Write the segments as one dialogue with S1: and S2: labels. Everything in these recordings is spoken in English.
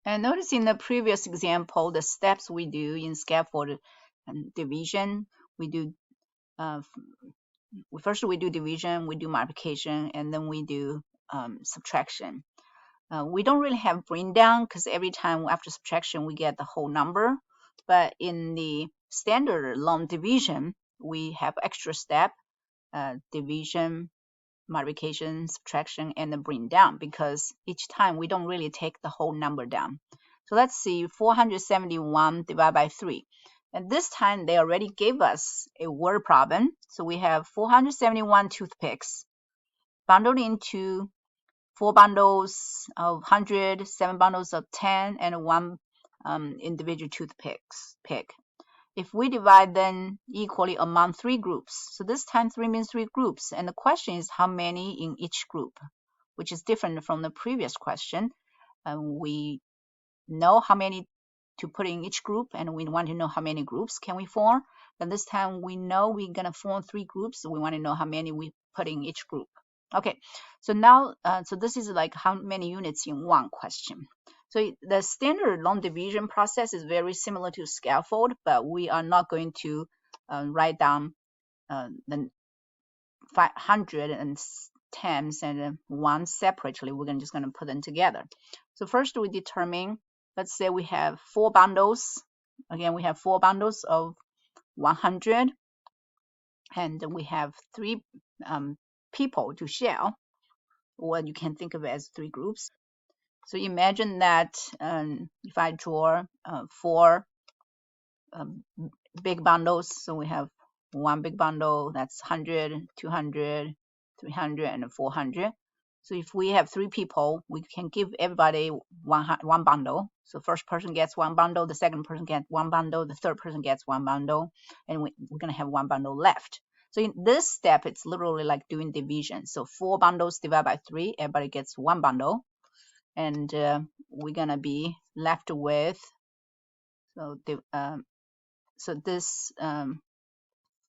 S1: And notice in the previous example, the steps we do in scaffold division, we do first we do division, we do multiplication, and then we do subtraction. We don't really have bring down because every time after subtraction we get the whole number. But in the standard long division, we have extra step, division, multiplication, subtraction, and the bring down, because each time we don't really take the whole number down. So let's see, 471 divided by 3. And this time they already gave us a word problem. So we have 471 toothpicks bundled into 4 bundles of 100, 7 bundles of 10, and 1 individual pick. If we divide them equally among 3 groups, so this time 3 means 3 groups, and the question is how many in each group, which is different from the previous question. We know how many to put in each group, and we want to know how many groups can we form. But this time we know we're going to form 3 groups, so we want to know how many we put in each group. Okay, so now, so this is like how many units in one question. So the standard long division process is very similar to scaffold, but we are not going to write down the 500 and tens and 1 separately. We're just going to put them together. So first we determine, let's say we have 4 bundles. Again, we have 4 bundles of 100, and we have 3 people to share, or you can think of it as 3 groups. So imagine that if I draw 4 big bundles, so we have 1 big bundle, that's 100, 200, 300, and 400. So if we have 3 people, we can give everybody one bundle. So first person gets 1 bundle, the second person gets 1 bundle, the third person gets 1 bundle, and we're going to have 1 bundle left. So in this step, it's literally like doing division. So 4 bundles divided by 3, everybody gets 1 bundle. And we're going to be left with, so this,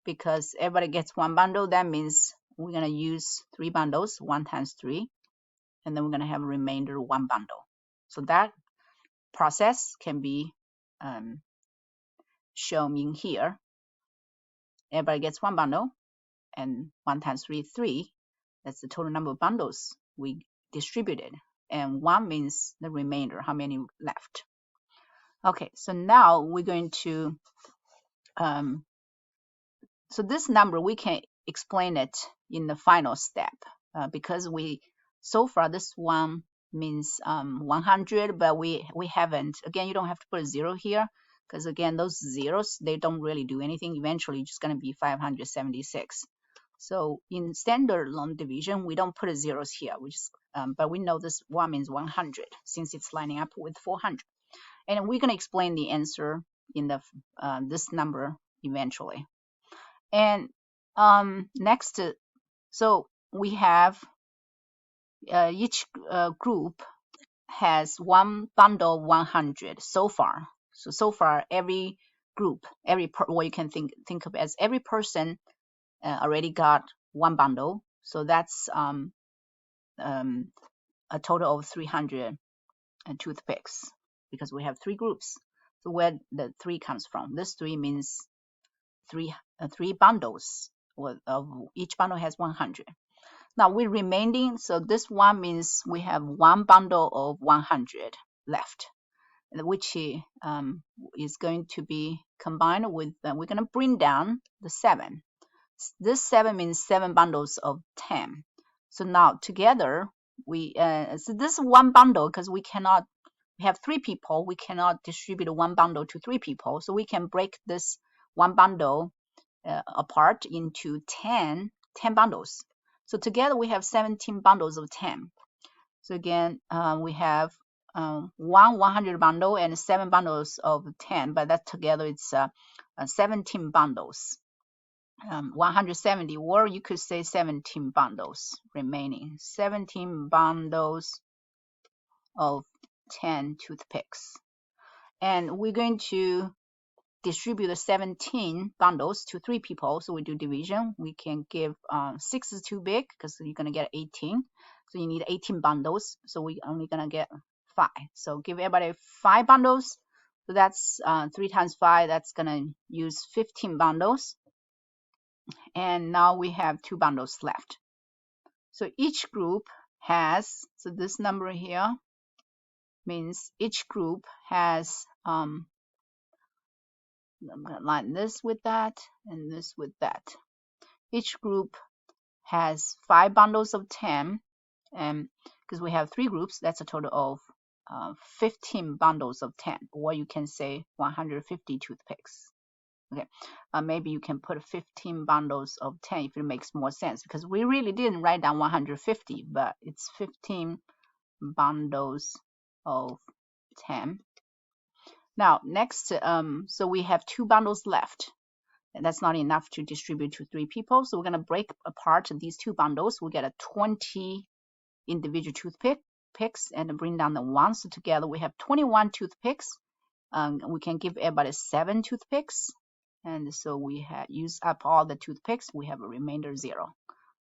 S1: because everybody gets 1 bundle, that means we're going to use 3 bundles, 1 times 3, and then we're going to have a remainder 1 bundle. So that process can be shown in here. Everybody gets 1 bundle, and 1 times 3, 3. That's the total number of bundles we distributed. And 1 means the remainder, how many left. Okay, so now we're going to, so this number, we can explain it in the final step because so far this one means 100, but we haven't. Again, you don't have to put a 0 here because again, those zeros, they don't really do anything. Eventually, it's just going to be 576. So in standard long division, we don't put a zeros here, but we know this one means 100 since it's lining up with 400. And we're going to explain the answer in the this number eventually. And next, so we have each group has 1 bundle 100 so far. So far every group, what you can think of as every person already got 1 bundle. So that's a total of 300 toothpicks because we have 3 groups. So where the 3 comes from? This 3 means 3 bundles of each bundle has 100. Now we're remaining, so this one means we have 1 bundle of 100 left, which is going to be combined with, we're going to bring down the 7. This 7 means 7 bundles of 10. So now together, so this 1 bundle, because we have 3 people, we cannot distribute 1 bundle to 3 people, so we can break this 1 bundle apart into 10 bundles. So together we have 17 bundles of 10. So again, we have 100 bundle and 7 bundles of 10, but that together it's 17 bundles. 170, or you could say 17 bundles remaining. 17 bundles of 10 toothpicks. And we're going to distribute the 17 bundles to 3 people. So we do division. We can give 6 is too big because you're going to get 18. So you need 18 bundles. So we're only going to get 5. So give everybody 5 bundles. So that's 3 times 5. That's going to use 15 bundles. And now we have 2 bundles left. So each group has, so this number here means each group has, I'm going to line this with that and this with that. Each group has 5 bundles of 10, and because we have 3 groups, that's a total of 15 bundles of 10, or you can say 150 toothpicks. Okay, maybe you can put 15 bundles of 10 if it makes more sense, because we really didn't write down 150, but it's 15 bundles of 10. Now next, so we have 2 bundles left, and that's not enough to distribute to 3 people, so we're going to break apart these 2 bundles. We get a 20 individual toothpicks and bring down the 1, so together we have 21 toothpicks. We can give everybody 7 toothpicks, and so we have used up all the toothpicks. We have a remainder 0.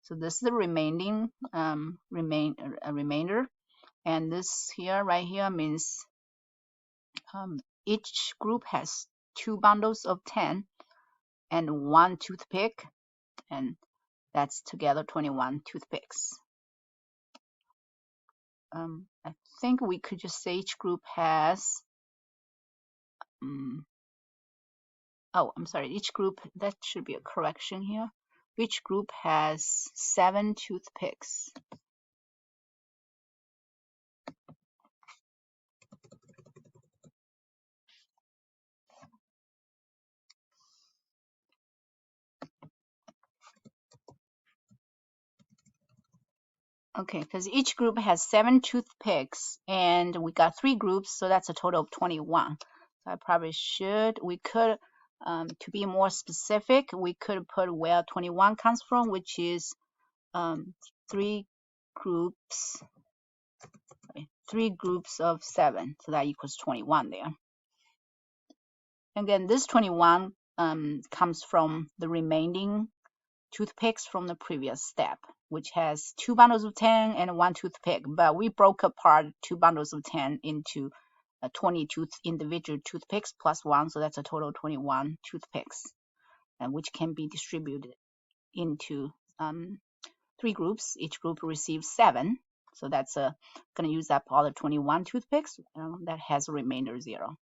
S1: So this is the remaining remainder, and this here right here means each group has 2 bundles of 10 and 1 toothpick, and that's together 21 toothpicks. I think we could just say each group has oh, I'm sorry, each group, that should be a correction here. Each group has 7 toothpicks. Okay, because each group has 7 toothpicks, and we got 3 groups, so that's a total of 21. So I probably should, we could, to be more specific, we could put where 21 comes from, which is 3 groups of 7, so that equals 21 there. Again, this 21 comes from the remaining toothpicks from the previous step, which has 2 bundles of 10 and 1 toothpick, but we broke apart 2 bundles of 10 into 20 individual toothpicks plus 1, so that's a total of 21 toothpicks, and which can be distributed into 3 groups. Each group receives 7, so that's going to use up all the 21 toothpicks. That has a remainder 0.